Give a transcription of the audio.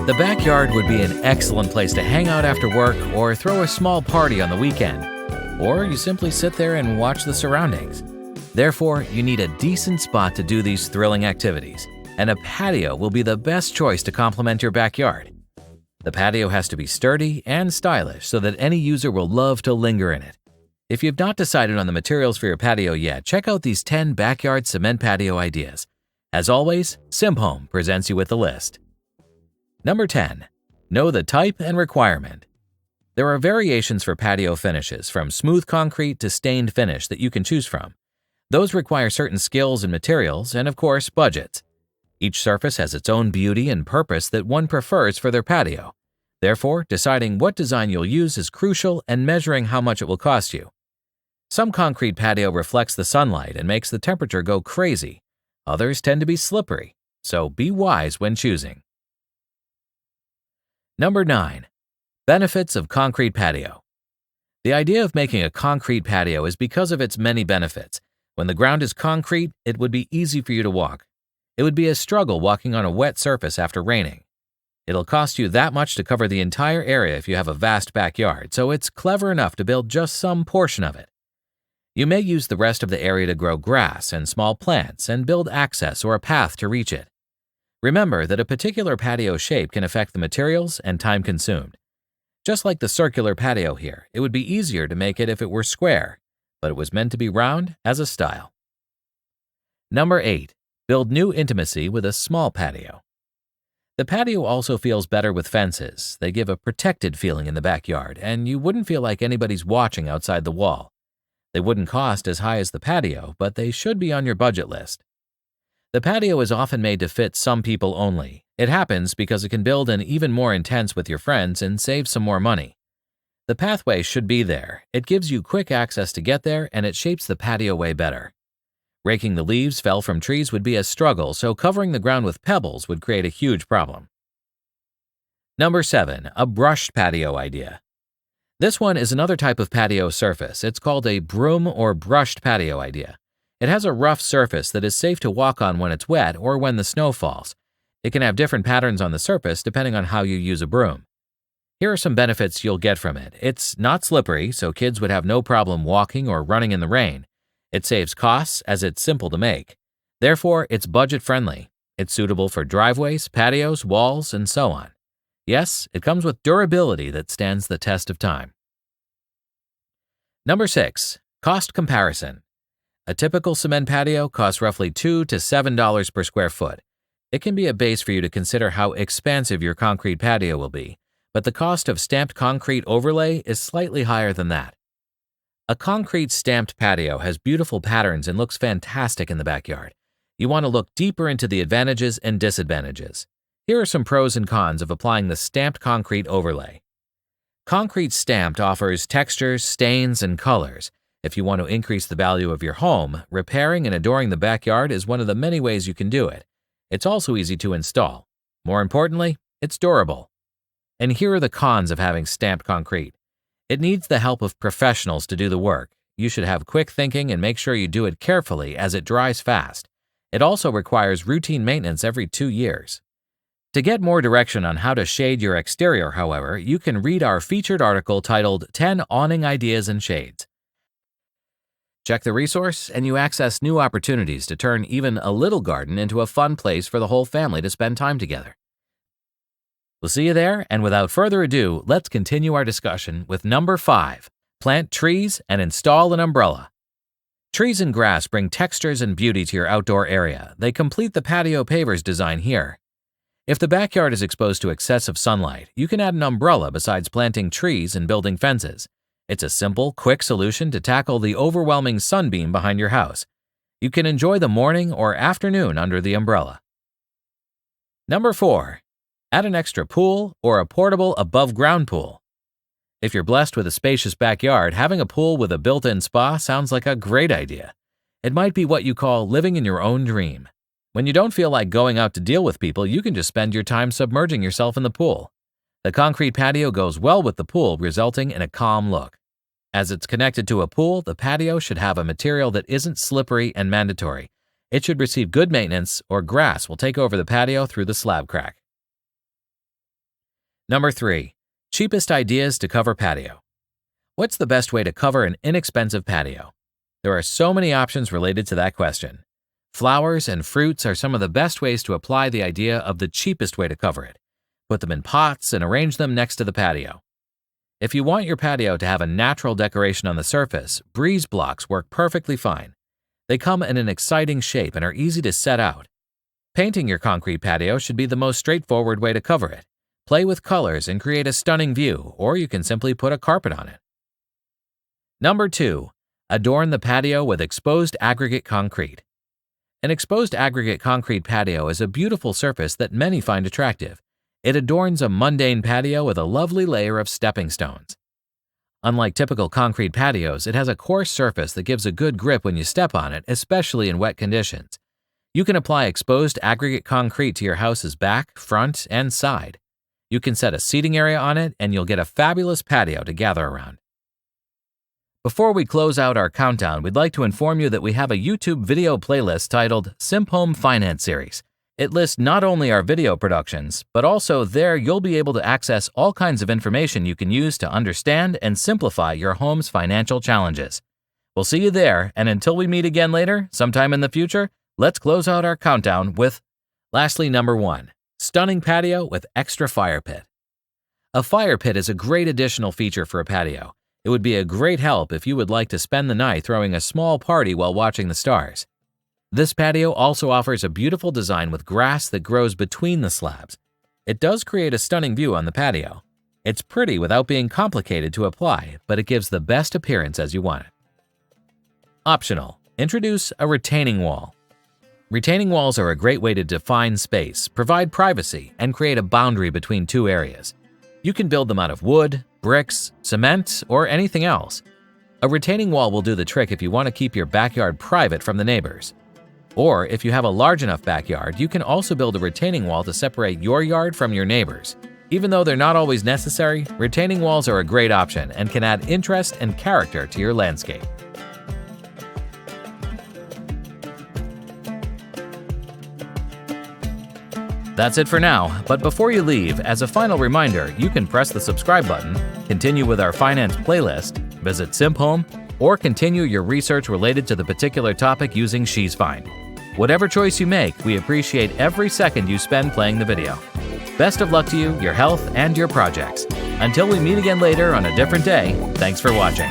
The backyard would be an excellent place to hang out after work or throw a small party on the weekend. Or you simply sit there and watch the surroundings. Therefore, you need a decent spot to do these thrilling activities, and a patio will be the best choice to complement your backyard. The patio has to be sturdy and stylish so that any user will love to linger in it. If you've not decided on the materials for your patio yet, check out these 10 backyard cement patio ideas. As always, SimHome presents you with the list. Number 10. Know the type and requirement. There are variations for patio finishes, from smooth concrete to stained finish, that you can choose from. Those require certain skills and materials, and of course, budgets. Each surface has its own beauty and purpose that one prefers for their patio. Therefore, deciding what design you'll use is crucial, and measuring how much it will cost you. Some concrete patio reflects the sunlight and makes the temperature go crazy. Others tend to be slippery, so be wise when choosing. Number 9. Benefits of concrete patio. The idea of making a concrete patio is because of its many benefits. When the ground is concrete, it would be easy for you to walk. It would be a struggle walking on a wet surface after raining. It'll cost you that much to cover the entire area if you have a vast backyard, so it's clever enough to build just some portion of it. You may use the rest of the area to grow grass and small plants and build access or a path to reach it. Remember that a particular patio shape can affect the materials and time consumed. Just like the circular patio here, it would be easier to make it if it were square, but it was meant to be round as a style. Number 8. Build new intimacy with a small patio. The patio also feels better with fences. They give a protected feeling in the backyard, and you wouldn't feel like anybody's watching outside the wall. They wouldn't cost as high as the patio, but they should be on your budget list. The patio is often made to fit some people only. It happens because it can build an even more intense with your friends and save some more money. The pathway should be there. It gives you quick access to get there, and it shapes the patio way better. Raking the leaves fell from trees would be a struggle, so covering the ground with pebbles would create a huge problem. Number 7. A brushed patio idea. This one is another type of patio surface. It's called a broom or brushed patio idea. It has a rough surface that is safe to walk on when it's wet or when the snow falls. It can have different patterns on the surface depending on how you use a broom. Here are some benefits you'll get from it. It's not slippery, so kids would have no problem walking or running in the rain. It saves costs as it's simple to make. Therefore, it's budget-friendly. It's suitable for driveways, patios, walls, and so on. Yes, it comes with durability that stands the test of time. Number 6. Cost comparison. A typical cement patio costs roughly $2 to $7 per square foot. It can be a base for you to consider how expansive your concrete patio will be, but the cost of stamped concrete overlay is slightly higher than that. A concrete stamped patio has beautiful patterns and looks fantastic in the backyard. You want to look deeper into the advantages and disadvantages. Here are some pros and cons of applying the stamped concrete overlay. Concrete stamped offers textures, stains, and colors. If you want to increase the value of your home, repairing and adoring the backyard is one of the many ways you can do it. It's also easy to install. More importantly, it's durable. And here are the cons of having stamped concrete. It needs the help of professionals to do the work. You should have quick thinking and make sure you do it carefully as it dries fast. It also requires routine maintenance every 2 years. To get more direction on how to shade your exterior, however, you can read our featured article titled 10 Awning Ideas and Shades. Check the resource, and you access new opportunities to turn even a little garden into a fun place for the whole family to spend time together. We'll see you there, and without further ado, let's continue our discussion with number 5. Plant trees and install an umbrella. Trees and grass bring textures and beauty to your outdoor area. They complete the patio pavers design here. If the backyard is exposed to excessive sunlight, you can add an umbrella besides planting trees and building fences. It's a simple, quick solution to tackle the overwhelming sunbeam behind your house. You can enjoy the morning or afternoon under the umbrella. Number 4. Add an extra pool or a portable above-ground pool. If you're blessed with a spacious backyard, having a pool with a built-in spa sounds like a great idea. It might be what you call living in your own dream. When you don't feel like going out to deal with people, you can just spend your time submerging yourself in the pool. The concrete patio goes well with the pool, resulting in a calm look. As it's connected to a pool, the patio should have a material that isn't slippery and mandatory. It should receive good maintenance, or grass will take over the patio through the slab crack. Number 3. Cheapest ideas to cover patio. What's the best way to cover an inexpensive patio? There are so many options related to that question. Flowers and fruits are some of the best ways to apply the idea of the cheapest way to cover it. Put them in pots and arrange them next to the patio. If you want your patio to have a natural decoration on the surface, breeze blocks work perfectly fine. They come in an exciting shape and are easy to set out. Painting your concrete patio should be the most straightforward way to cover it. Play with colors and create a stunning view, or you can simply put a carpet on it. Number 2. Adorn the patio with exposed aggregate concrete. An exposed aggregate concrete patio is a beautiful surface that many find attractive. It adorns a mundane patio with a lovely layer of stepping stones. Unlike typical concrete patios, it has a coarse surface that gives a good grip when you step on it, especially in wet conditions. You can apply exposed aggregate concrete to your house's back, front, and side. You can set a seating area on it, and you'll get a fabulous patio to gather around. Before we close out our countdown, we'd like to inform you that we have a YouTube video playlist titled Simp Home Finance Series. It lists not only our video productions, but also there you'll be able to access all kinds of information you can use to understand and simplify your home's financial challenges. We'll see you there, and until we meet again later, sometime in the future, let's close out our countdown with, lastly, number 1, stunning patio with extra fire pit. A fire pit is a great additional feature for a patio. It would be a great help if you would like to spend the night throwing a small party while watching the stars. This patio also offers a beautiful design with grass that grows between the slabs. It does create a stunning view on the patio. It's pretty without being complicated to apply, but it gives the best appearance as you want it. Optional: introduce a retaining wall. Retaining walls are a great way to define space, provide privacy, and create a boundary between two areas. You can build them out of wood, bricks, cement, or anything else. A retaining wall will do the trick if you want to keep your backyard private from the neighbors. Or if you have a large enough backyard, you can also build a retaining wall to separate your yard from your neighbors. Even though they're not always necessary, retaining walls are a great option and can add interest and character to your landscape. That's it for now, but before you leave, as a final reminder, you can press the subscribe button, continue with our finance playlist, visit Simp Home, or continue your research related to the particular topic using She's Fine. Whatever choice you make, we appreciate every second you spend playing the video. Best of luck to you, your health, and your projects. Until we meet again later on a different day, thanks for watching.